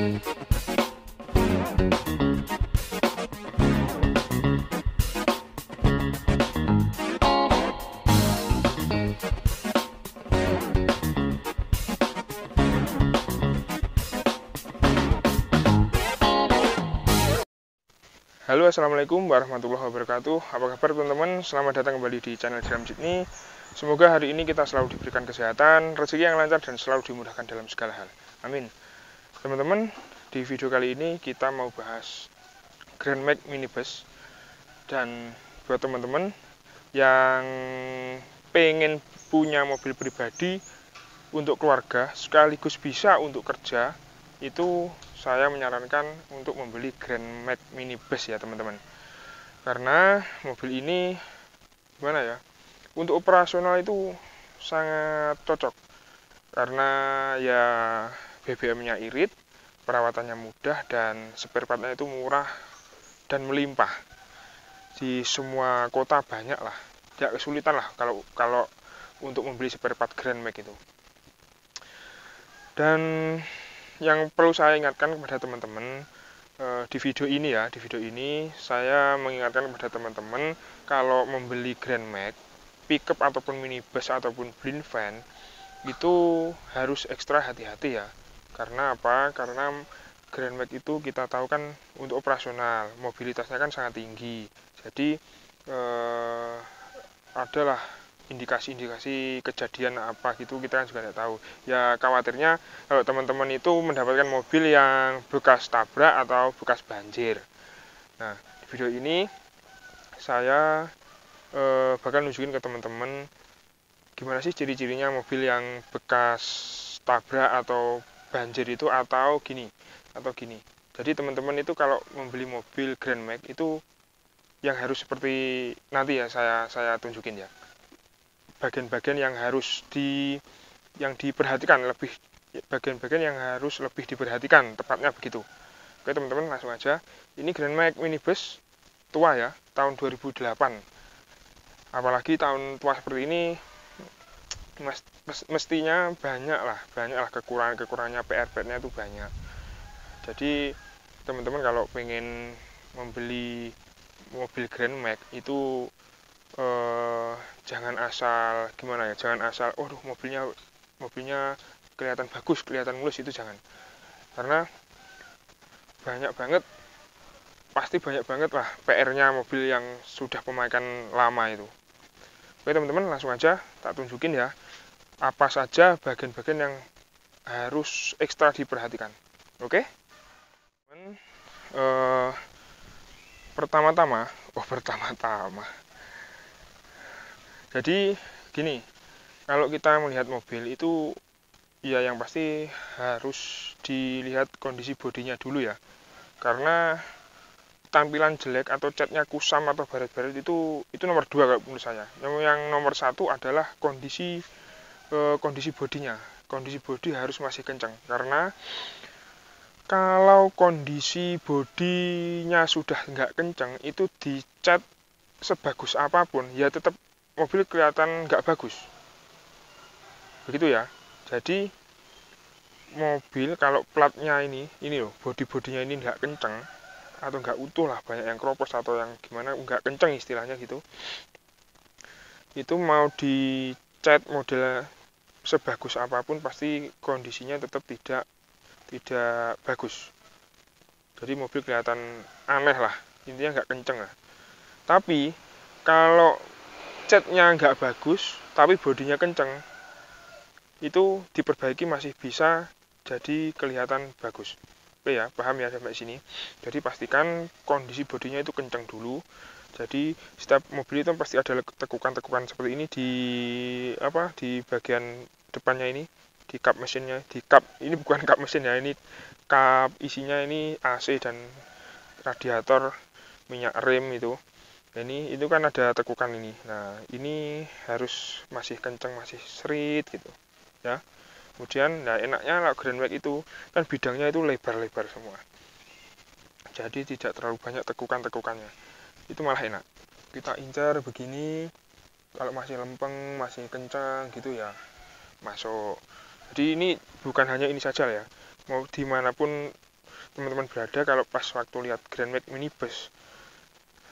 Halo, assalamualaikum warahmatullahi wabarakatuh. Apa kabar teman-teman? Selamat datang kembali di channel Gram Sydney. Semoga hari ini kita selalu diberikan kesehatan, rezeki yang lancar, dan selalu dimudahkan dalam segala hal. Amin. Teman-teman, di video kali ini kita mau bahas Grand Max Minibus. Dan buat teman-teman yang pengen punya mobil pribadi untuk keluarga sekaligus bisa untuk kerja, itu saya menyarankan untuk membeli Grand Max Minibus ya teman-teman. Karena mobil ini gimana ya, untuk operasional itu sangat cocok. Karena ya BBM-nya irit, perawatannya mudah, dan spare part-nya itu murah dan melimpah. Di semua kota banyak lah, tidak kesulitan lah kalau untuk membeli spare part Grand Max itu. Dan yang perlu saya ingatkan kepada teman-teman di video ini saya mengingatkan kepada teman-teman kalau membeli Grand Max, pickup ataupun minibus ataupun blind van itu harus ekstra hati-hati ya. Karena apa? Karena Grand Max itu kita tahu kan untuk operasional, mobilitasnya kan sangat tinggi. Jadi adalah indikasi-indikasi kejadian apa gitu kita kan juga tidak tahu. Ya khawatirnya kalau teman-teman itu mendapatkan mobil yang bekas tabrak atau bekas banjir. Nah, di video ini saya bakal nunjukin ke teman-teman gimana sih ciri-cirinya mobil yang bekas tabrak atau banjir itu atau gini. Jadi teman-teman itu kalau membeli mobil Grand Max itu yang harus seperti nanti ya saya tunjukin ya. Bagian-bagian yang harus diperhatikan lebih, bagian-bagian yang harus lebih diperhatikan, tepatnya begitu. Oke teman-teman, langsung aja. Ini Grand Max Minibus tua ya, tahun 2008. Apalagi tahun tua seperti ini mestinya banyak lah kekurangannya, PR-nya itu banyak. Jadi teman-teman kalau pengen membeli mobil Grand Max itu jangan asal mobilnya kelihatan bagus, kelihatan mulus, itu jangan. Karena pasti banyak banget lah PR-nya mobil yang sudah pemakaian lama itu. Oke teman-teman, langsung aja tak tunjukin ya apa saja bagian-bagian yang harus ekstra diperhatikan. Oke? Pertama-tama jadi gini, kalau kita melihat mobil itu ya yang pasti harus dilihat kondisi bodinya dulu ya. Karena tampilan jelek atau catnya kusam atau baret-baret itu nomor 2 kalau menurut saya. Yang nomor 1 adalah kondisi bodinya. Kondisi bodi harus masih kencang. Karena kalau kondisi bodinya sudah nggak kencang, itu dicat sebagus apapun ya tetap mobil kelihatan nggak bagus. Begitu ya. Jadi mobil kalau platnya ini loh, bodinya ini nggak kenceng atau nggak utuh lah, banyak yang kropos atau yang gimana, nggak kenceng istilahnya gitu, itu mau dicat model sebagus apapun pasti kondisinya tetap tidak bagus. Jadi mobil kelihatan aneh lah, intinya nggak kenceng lah. Tapi kalau catnya nggak bagus tapi bodinya kenceng, itu diperbaiki masih bisa jadi kelihatan bagus. Oke ya, paham ya sampai sini. Jadi pastikan kondisi bodinya itu kencang dulu. Jadi setiap mobil itu pasti ada tekukan-tekukan seperti ini di bagian depannya ini, di kap mesinnya, ini bukan kap mesin ya, ini kap isinya ini AC dan radiator, minyak rem itu. Ini itu kan ada tekukan ini. Nah, ini harus masih kencang, masih serit gitu. Ya. Kemudian nah enaknya kalau Grand Max itu kan bidangnya itu lebar-lebar semua. Jadi tidak terlalu banyak tekukan-tekukannya. Itu malah enak. Kita incar begini, kalau masih lempeng, masih kencang gitu ya masuk. Jadi ini bukan hanya ini saja ya. Mau dimanapun teman-teman berada kalau pas waktu lihat Grand Max minibus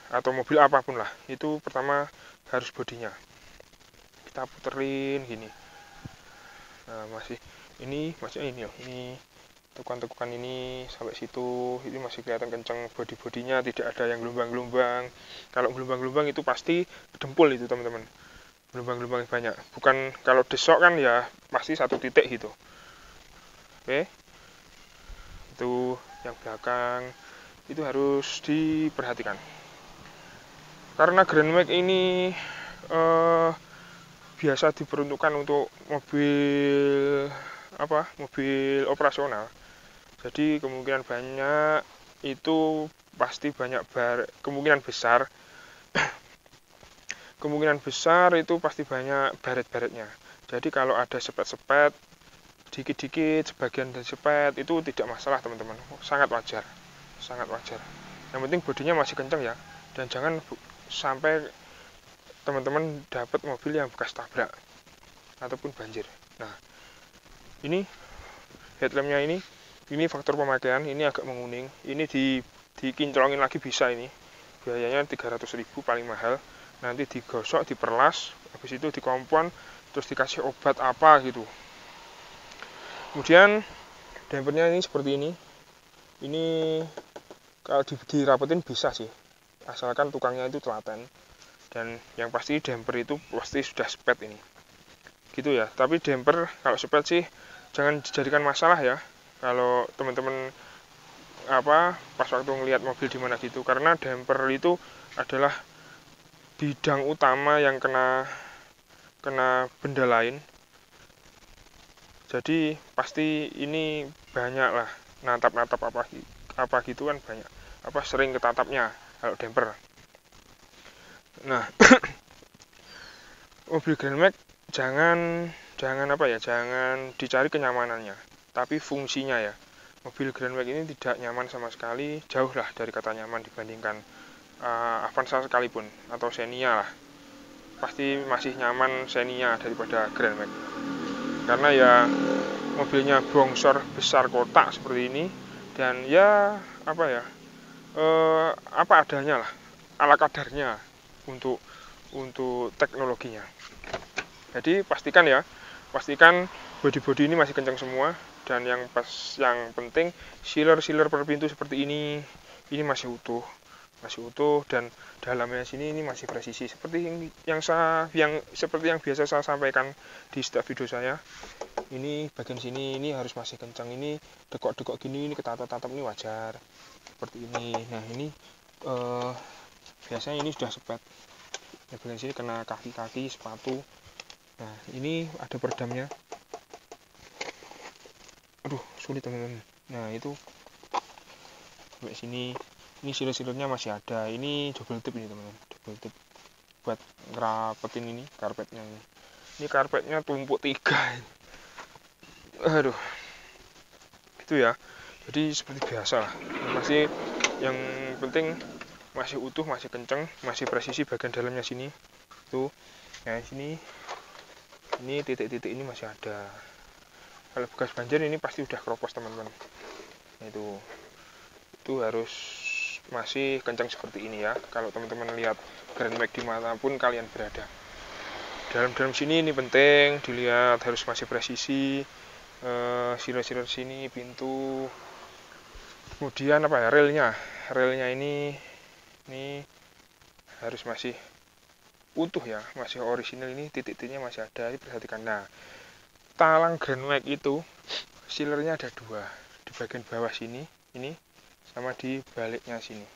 atau mobil apapun lah, itu pertama harus bodinya kita puterin gini. Nah, ini loh, ini tekukan-tekukan ini sampai situ, ini masih kelihatan kencang bodi-bodinya, tidak ada yang gelombang-gelombang. Kalau gelombang-gelombang itu pasti dempul itu teman-teman, gelombang-gelombang banyak. Bukan kalau desok kan ya pasti satu titik gitu. Oke, itu yang belakang itu harus diperhatikan. Karena Grand Max ini biasa diperuntukkan untuk mobil operasional. Jadi kemungkinan banyak itu pasti banyak kemungkinan besar itu pasti banyak baret-baretnya. Jadi kalau ada sepet-sepet dikit-dikit, sebagian dari sepet itu tidak masalah teman-teman, sangat wajar. Yang penting bodinya masih kencang ya, dan jangan sampai teman-teman dapat mobil yang bekas tabrak ataupun banjir. Nah, ini headlampnya ini faktor pemakaian, ini agak menguning, ini dikinclongin lagi bisa, ini biayanya 300.000 paling mahal. Nanti digosok, diperlas, habis itu dikompon, terus dikasih obat apa gitu. Kemudian dampernya ini seperti ini kalau dirapetin bisa sih, asalkan tukangnya itu telaten. Dan yang pasti damper itu pasti sudah spet ini gitu ya. Tapi damper kalau spet sih jangan dijadikan masalah ya kalau teman-teman pas waktu ngelihat mobil di mana gitu, karena damper itu adalah bidang utama yang kena benda lain. Jadi pasti ini banyak lah natap apa gitu kan, banyak sering ketatapnya kalau damper. Nah, mobil Grand Max jangan dicari kenyamanannya, tapi fungsinya ya. Mobil Grand Max ini tidak nyaman sama sekali, jauh lah dari kata nyaman dibandingkan Avanza sekalipun atau Xenia lah. Pasti masih nyaman Xenia daripada Grand Max. Karena ya mobilnya bongsor besar kotak seperti ini, dan ya apa adanya lah, ala kadarnya untuk teknologinya. Jadi pastikan bodi-bodi ini masih kencang semua, dan yang penting sealer per pintu seperti ini masih utuh, dan dalamnya sini ini masih presisi seperti yang biasa saya sampaikan di setiap video saya. Ini bagian sini ini harus masih kencang, ini dekok-dekok gini, ini ketatap-tatap ini wajar seperti ini. Nah, ini biasanya ini sudah sepet. Ya, bagian sini kena kaki sepatu. Nah, ini ada peredamnya. Aduh, sulit teman-teman. Nah, itu sampai sini. Ini siler-silernya masih ada. Ini double tip ini teman-teman, double tip buat ngerapetin ini karpetnya ini. Ini karpetnya tumpuk 3. Aduh, itu ya. Jadi seperti biasa lah. Yang penting masih utuh, masih kenceng, masih presisi bagian dalamnya sini. Tuh, nah sini ini titik-titik ini masih ada. Kalau bekas banjir ini pasti udah keropos teman-teman. Itu harus masih kencang seperti ini ya. Kalau teman-teman lihat Grand Max dimanapun kalian berada, dalam sini ini penting dilihat, harus masih presisi. Siler-siler sini, pintu, kemudian relnya ini harus masih utuh ya, masih orisinal, ini titik-titiknya masih ada, diperhatikan. Nah, talang Grand Max itu silernya ada 2, di bagian bawah sini ini sama di baliknya sini.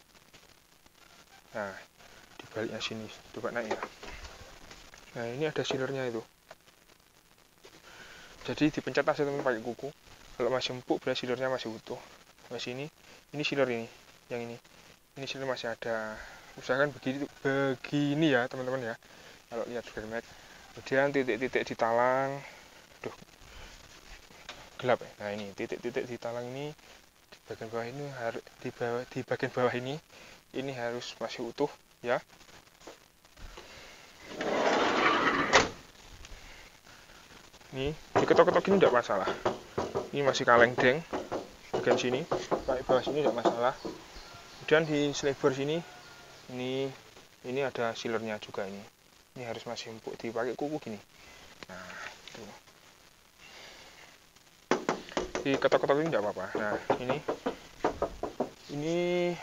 Nah, di baliknya sini coba naik ya. Nah, ini ada silernya itu, jadi dipencet aja teman pakai kuku. Kalau masih empuk berarti silernya masih utuh. Nah, sini ini siler yang ini siler masih ada. Usahakan begini ya teman-teman ya kalau lihat Grand Max. Kemudian titik-titik di talang, gelap ya. Nah, ini titik-titik di talang ini di bagian bawah ini di bagian bawah ini harus masih utuh ya. Ini diketok-ketok ini tidak masalah, ini masih kaleng deng, bagian sini, pakai bawah sini tidak masalah. Kemudian di selebar sini ini ada sealernya juga ini harus masih empuk, dipakai kuku gini. Nah itu di ketok-ketok ini tidak apa-apa. Nah ini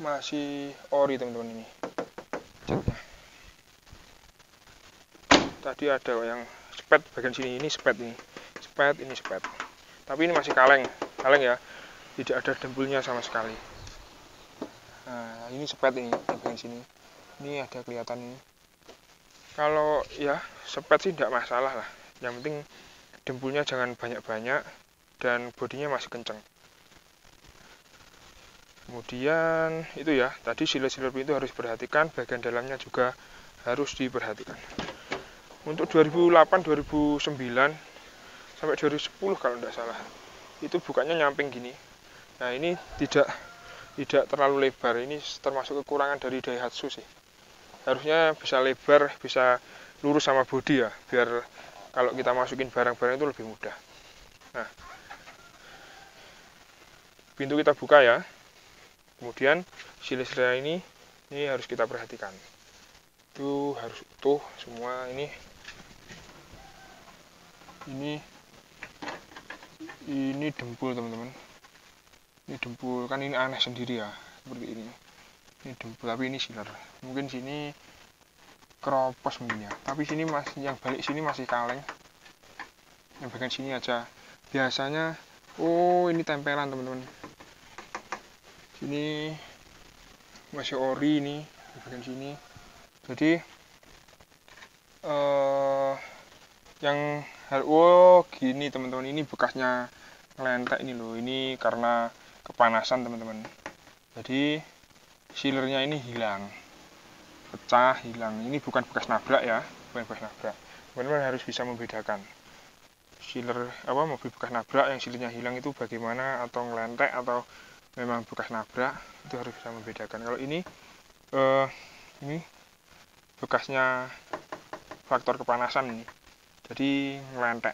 masih ori teman-teman ini catnya. Tadi ada yang spet bagian sini, ini spet, ini spet, tapi ini masih kaleng ya, tidak ada dempulnya sama sekali. Nah ini spet ini bagian sini, ini ada kelihatan ini. Kalau ya spet sih tidak masalah lah, yang penting dempulnya jangan banyak-banyak dan bodinya masih kenceng. Kemudian itu ya, tadi sealer-sealer itu harus diperhatikan, bagian dalamnya juga harus diperhatikan. Untuk 2008, 2009 sampai 2010 kalau tidak salah, itu bukanya nyamping gini. Nah ini tidak terlalu lebar, ini termasuk kekurangan dari Daihatsu sih. Harusnya bisa lebar, bisa lurus sama bodi ya, biar kalau kita masukin barang-barang itu lebih mudah. Nah pintu kita buka ya. Kemudian sealer ini harus kita perhatikan. Itu harus utuh semua ini dempul teman-teman. Ini dempul, kan ini aneh sendiri ya, seperti ini. Ini dempul tapi ini sealer. Mungkin sini keropos mungkin ya. Tapi sini masih, yang balik sini masih kaleng. Yang bagian sini aja. Biasanya ini tempelan teman-teman. Sini masih ori ini di bagian sini. Jadi gini teman-teman, ini bekasnya ngelentek ini loh. Ini karena kepanasan teman-teman. Jadi sealernya ini hilang, pecah, hilang. Ini bukan bekas nabrak ya, bukan bekas nabrak. Teman-teman harus bisa membedakan sealer mobil bekas nabrak yang sealernya hilang itu bagaimana, atau ngelentek atau memang bekas nabrak, itu harus bisa membedakan. Kalau ini bekasnya faktor kepanasan ini, jadi ngelentek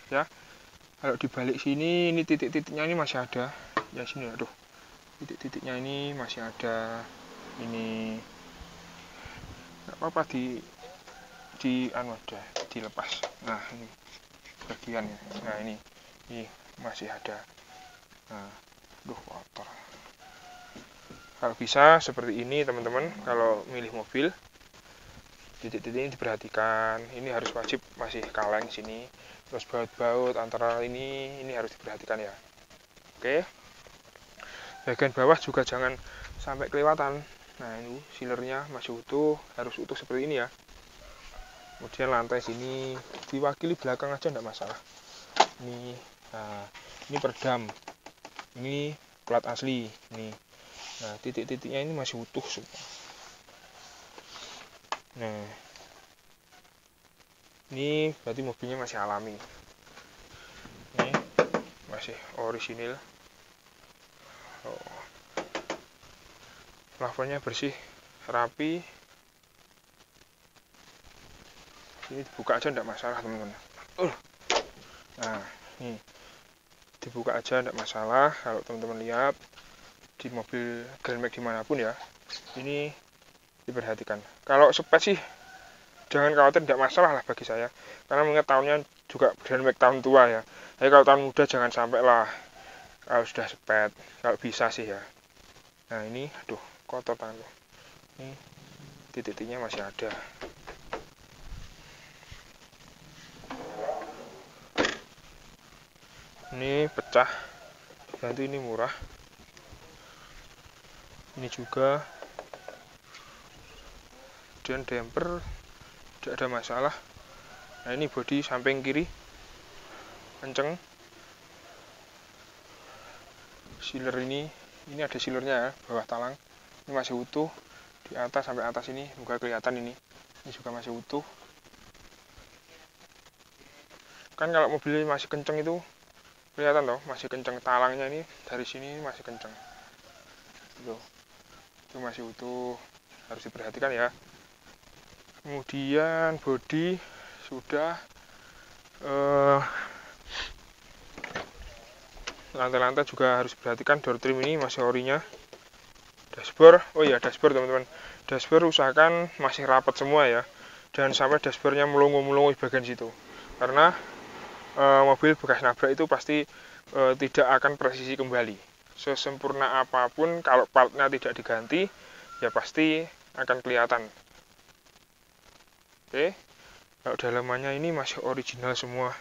ya. Kalau dibalik sini, ini titik-titiknya ini masih ada ya, sini aduh, titik-titiknya ini masih ada. Ini nggak apa-apa ada dilepas. Nah ini bagian ya. Nah ini masih ada. Nah kotor. Kalau bisa seperti ini teman-teman, kalau milih mobil, titik-titik ini diperhatikan. Ini harus wajib masih kaleng sini. Terus baut-baut antara ini harus diperhatikan ya. Oke. Bagian bawah juga jangan sampai kelewatan. Nah ini sealernya masih utuh, harus utuh seperti ini ya. Kemudian lantai sini diwakili belakang aja enggak masalah. Ini peredam. Ini plat asli nih. Nah titik-titiknya ini masih utuh semua. Nah ini berarti mobilnya masih alami. Ini masih orisinil. Plafonnya bersih, rapi. Ini dibuka aja enggak masalah teman-teman. Nah ini dibuka aja tidak masalah. Kalau teman-teman lihat di mobil Grand Max dimanapun ya, ini diperhatikan. Kalau spek sih jangan khawatir, tidak masalah lah bagi saya, karena mengingat tahunnya juga Grand Max tahun tua ya. Tapi kalau tahun muda jangan sampai lah kalau sudah spek, kalau bisa sih ya. Nah ini aduh kotor tanganku, ini titik-titiknya masih ada. Ini pecah, ganti ini murah. Ini juga. Dan damper tidak ada masalah. Nah ini bodi samping kiri kenceng. Sealer ini ada sealernya ya, bawah talang. Ini masih utuh, di atas sampai atas ini juga kelihatan ini juga masih utuh. Kan kalau mobilnya masih kenceng itu kelihatan toh, masih kenceng talangnya ini, dari sini masih kenceng. Tuh. Itu masih utuh, harus diperhatikan ya. Kemudian bodi sudah lantai-lantai juga harus diperhatikan. Door trim ini masih orinya. Dashboard, oh iya dashboard teman-teman, dashboard usahakan masih rapat semua ya, jangan sampai dashboardnya melongo-melongo di bagian situ, karena mobil bekas nabrak itu pasti tidak akan presisi kembali. Sesempurna apapun kalau partnya tidak diganti ya pasti akan kelihatan. Oke, kalau dalamannya ini masih original semua.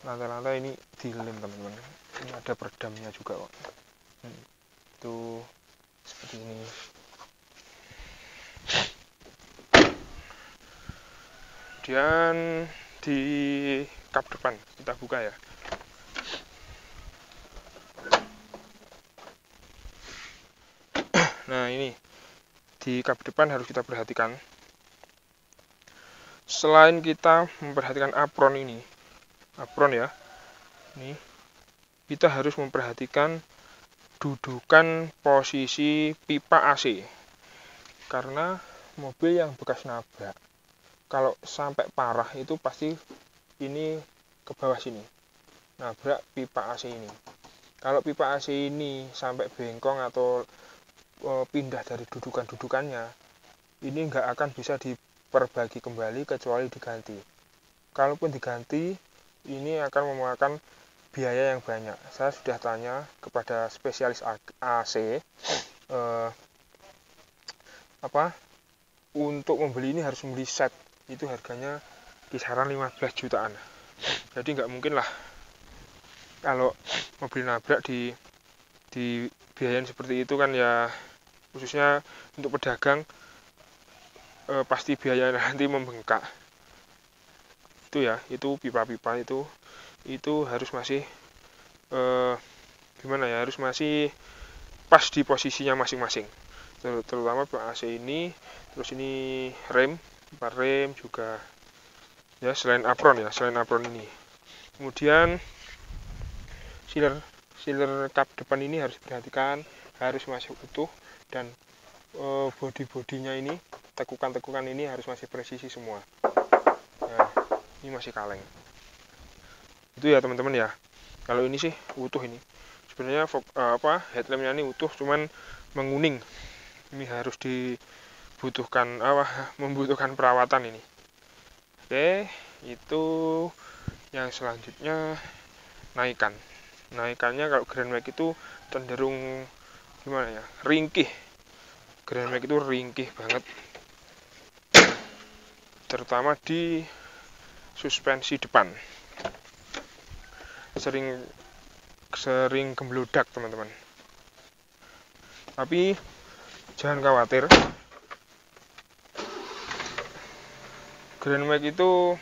Lantai-lantai ini dilem teman-teman, ini ada peredamnya juga kok. Itu seperti ini. Kemudian di kap depan kita buka ya. Nah ini di kap depan harus kita perhatikan. Selain kita memperhatikan apron ini, apron ya, ini kita harus memperhatikan dudukan posisi pipa AC, karena mobil yang bekas nabrak kalau sampai parah itu pasti ini ke bawah sini nabrak pipa AC ini. Kalau pipa AC ini sampai bengkong atau pindah dari dudukannya, ini nggak akan bisa diperbagi kembali kecuali diganti. Kalaupun diganti, ini akan memakan biaya yang banyak. Saya sudah tanya kepada spesialis AC, untuk membeli ini harus membeli set, itu harganya kisaran 15 jutaan. Jadi nggak mungkin lah kalau mobil nabrak di biayain seperti itu kan ya, khususnya untuk pedagang pasti biaya nanti membengkak. Itu ya, itu pipa-pipa itu harus masih gimana ya, harus masih pas di posisinya masing-masing, terutama AC ini. Terus ini rem juga ya, selain apron ini. Kemudian sealer kap depan ini harus diperhatikan, harus masih utuh, dan bodi-bodinya ini, tekukan-tekukan ini harus masih presisi semua. Nah, ini masih kaleng. Itu ya teman-teman ya. Kalau ini sih utuh ini. Sebenarnya headlampnya ini utuh, cuman menguning. Ini harus membutuhkan perawatan ini. Oke, itu yang selanjutnya naikannya. Kalau Grand Max itu cenderung gimana ya, ringkih. Grand Max itu ringkih banget, terutama di suspensi depan, sering gemblodak teman-teman. Tapi jangan khawatir, Grand Max itu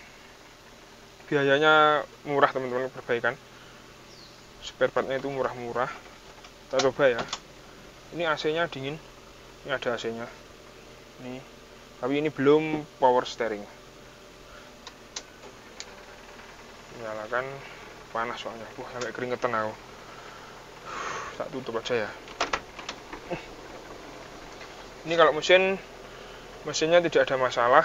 biayanya murah teman-teman, perbaikan spare partnya itu murah-murah. Kita coba ya. Ini AC-nya dingin, ini ada AC-nya ini, tapi ini belum power steering. Nyalakan, panas soalnya, sampai keringetan aku. Tak tutup aja ya. Ini kalau mesinnya tidak ada masalah,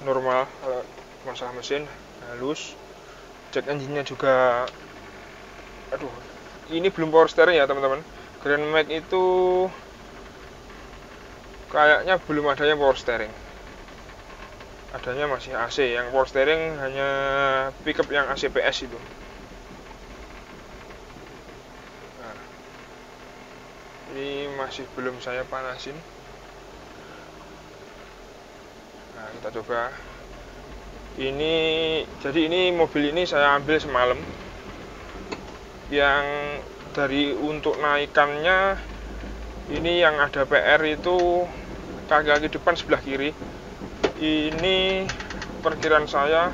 normal. Kalau masalah mesin halus. Cek engine-nya juga, ini belum power steering ya teman-teman. Grand Max itu kayaknya belum adanya power steering, adanya masih AC. Yang power steering hanya pickup yang AC PS itu. Nah, ini masih belum saya panasin. Nah, kita coba. Jadi ini mobil ini saya ambil semalam. Yang untuk naikannya ini yang ada PR itu kaki-kaki depan sebelah kiri. Ini perkiraan saya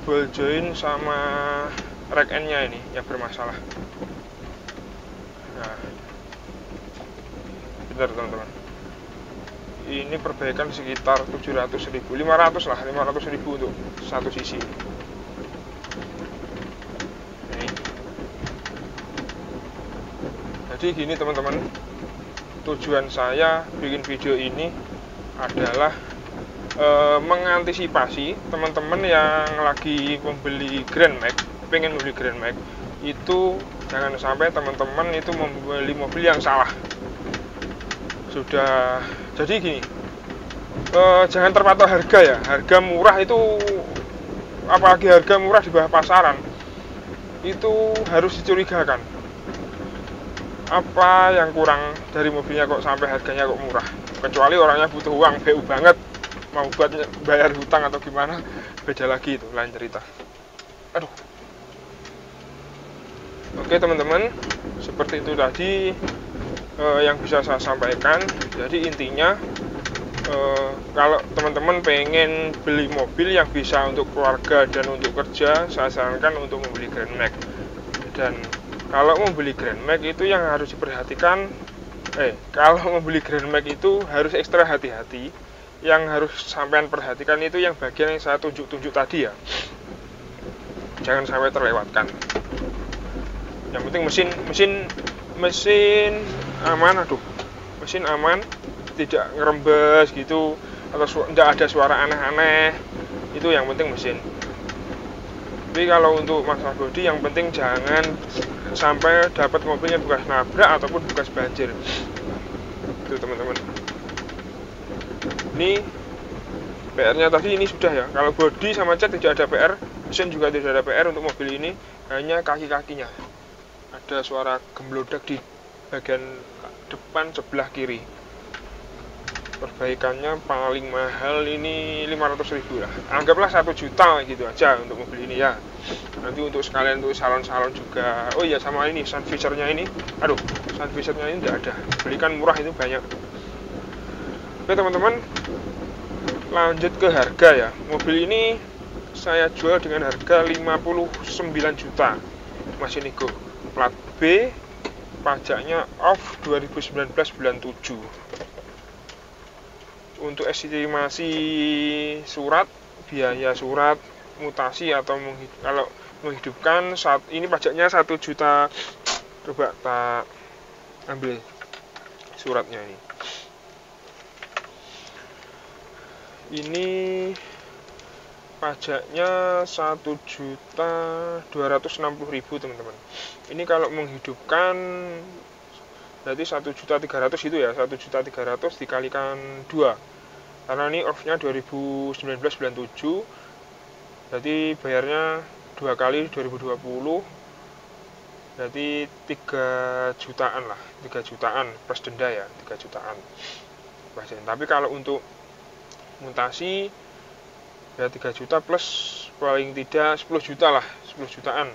ball joint sama rack end-nya ini yang bermasalah. Nah, benar teman-teman. Ini perbaikan sekitar 700.000, 500.000 untuk satu sisi. Ini. Jadi gini teman-teman, tujuan saya bikin video ini adalah mengantisipasi teman-teman yang lagi membeli Grand Max pengen membeli Grand Max itu jangan sampai teman-teman itu membeli mobil yang salah. Sudah, jadi gini, jangan terpatok harga ya. Harga murah itu, apalagi harga murah di bawah pasaran, itu harus dicurigakan. Apa yang kurang dari mobilnya kok sampai harganya kok murah? Kecuali orangnya butuh uang, BU banget, mau buat bayar hutang atau gimana, beda lagi, itu lain cerita. Aduh. Oke teman-teman, seperti itu tadi yang bisa saya sampaikan. Jadi intinya, kalau teman-teman pengen beli mobil yang bisa untuk keluarga dan untuk kerja, saya sarankan untuk membeli Grand Max. Dan kalau membeli Grand Max itu yang harus diperhatikan, kalau membeli Grand Max itu harus ekstra hati-hati. Yang harus sampean perhatikan itu yang bagian yang saya tunjuk-tunjuk tadi ya, jangan sampai terlewatkan. Yang penting mesin aman, mesin aman, tidak ngerembes gitu, atau tidak ada suara aneh-aneh, itu yang penting mesin. Tapi kalau untuk masalah bodi, yang penting jangan sampai dapat mobilnya bekas nabrak ataupun bekas banjir. Itu teman-teman. Ini PR-nya tadi ini sudah ya. Kalau bodi sama cat tidak ada PR, mesin juga tidak ada PR untuk mobil ini, hanya kaki-kakinya. Ada suara gemblodak di bagian depan sebelah kiri. Perbaikannya paling mahal ini 500.000 lah. Anggaplah 1 juta gitu aja untuk mobil ini ya. Nanti untuk sekalian untuk salon-salon juga. Oh iya, sama ini sun visor-nya ini. Sun visor-nya ini tidak ada. Belikan murah itu banyak. Oke teman-teman, lanjut ke harga ya. Mobil ini saya jual dengan harga 59 juta. Masih nego. Plat B, pajaknya off 2019 bulan 7. Untuk estimasi surat, biaya surat, mutasi atau kalau menghidupkan, saat ini pajaknya 1 juta. Coba tak ambil suratnya ini. Ini pajaknya 1.260.000 teman-teman. Ini kalau menghidupkan berarti 1.300.000 itu ya, 1.300.000 dikalikan 2. Karena ini off-nya 2019 bulan 7. Berarti bayarnya 2 kali 2020. Berarti 3 jutaan lah, 3 jutaan plus denda ya, 3 jutaan. Tapi kalau untuk mutasi ya 3 juta plus paling tidak 10 juta lah, 10 jutaan.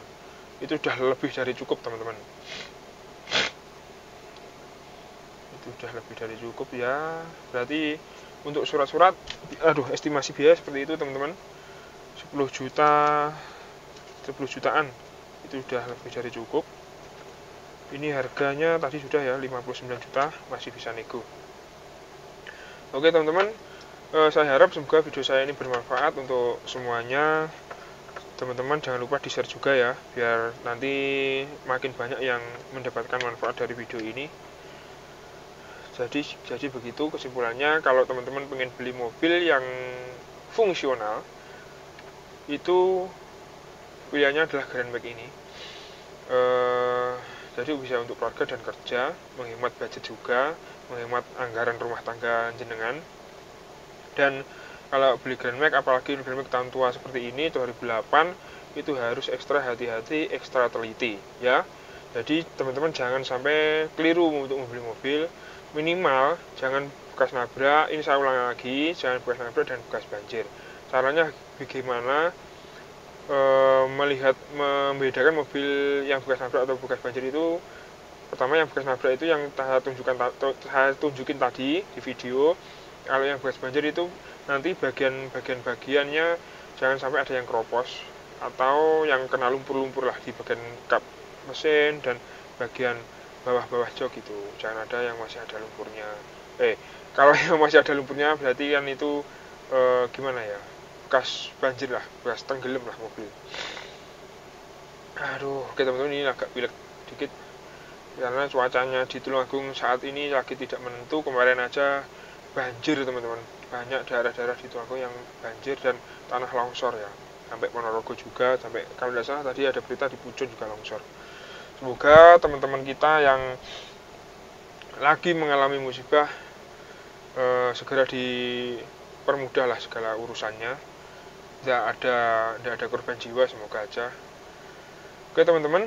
Itu sudah lebih dari cukup teman-teman. Itu sudah lebih dari cukup ya. Berarti untuk surat-surat, estimasi biaya seperti itu teman-teman. 10 jutaan itu sudah lebih dari cukup. Ini harganya tadi sudah ya 59 juta, masih bisa nego. Oke teman-teman, saya harap semoga video saya ini bermanfaat untuk semuanya. Teman-teman jangan lupa di share juga ya, biar nanti makin banyak yang mendapatkan manfaat dari video ini. Jadi begitu kesimpulannya. Kalau teman-teman pengen beli mobil yang fungsional, itu pilihannya adalah Grand Max ini. Jadi bisa untuk keluarga dan kerja, menghemat budget juga, menghemat anggaran rumah tangga jenengan. Dan kalau beli Grand Max, apalagi Grand Max tahun tua seperti ini 2008, itu harus ekstra hati-hati, ekstra teliti ya. Jadi teman-teman jangan sampai keliru untuk membeli mobil. Minimal jangan bekas nabrak. Ini saya ulang lagi, jangan bekas nabrak dan bekas banjir. Caranya bagaimana membedakan mobil yang bekas nabrak atau bekas banjir itu? Pertama, yang bekas nabrak itu yang saya tunjukin tadi di video. Kalau yang bekas banjir itu nanti bagiannya jangan sampai ada yang keropos atau yang kena lumpur-lumpur lah di bagian kap mesin dan bagian bawah-bawah jok gitu. Jangan ada yang masih ada lumpurnya. Kalau yang masih ada lumpurnya berarti kan itu gimana ya? Bekas banjir lah, bekas tenggelam lah mobil. Oke teman-teman, ini agak pilek dikit karena cuacanya di Tulungagung saat ini lagi tidak menentu. Kemarin aja banjir teman-teman, banyak daerah-daerah di Tulungagung yang banjir dan tanah longsor ya. sampai Ponorogo juga, sampai kalau tidak salah tadi ada berita di Pucun juga longsor. Semoga teman-teman kita yang lagi mengalami musibah segera dipermudah lah segala urusannya, tidak ada korban jiwa, semoga aja. Oke teman-teman,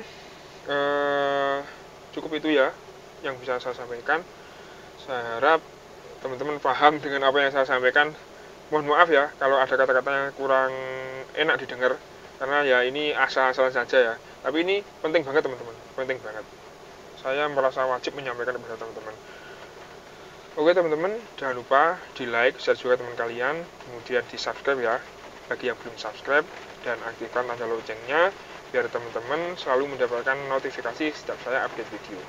cukup itu ya yang bisa saya sampaikan. Saya harap teman-teman paham dengan apa yang saya sampaikan. Mohon maaf ya kalau ada kata-kata yang kurang enak didengar, karena ya ini asal-asalan saja ya. Tapi ini penting banget teman-teman, penting banget. Saya merasa wajib menyampaikan kepada teman-teman. Oke teman-teman, jangan lupa di like, share juga teman kalian, kemudian di subscribe ya bagi yang belum subscribe, dan aktifkan tanda loncengnya biar teman-teman selalu mendapatkan notifikasi setiap saya update video.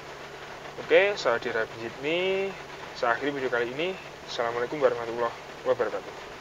Oke, saya Dira Bijitni. Saya akhiri video kali ini. Assalamualaikum warahmatullahi wabarakatuh.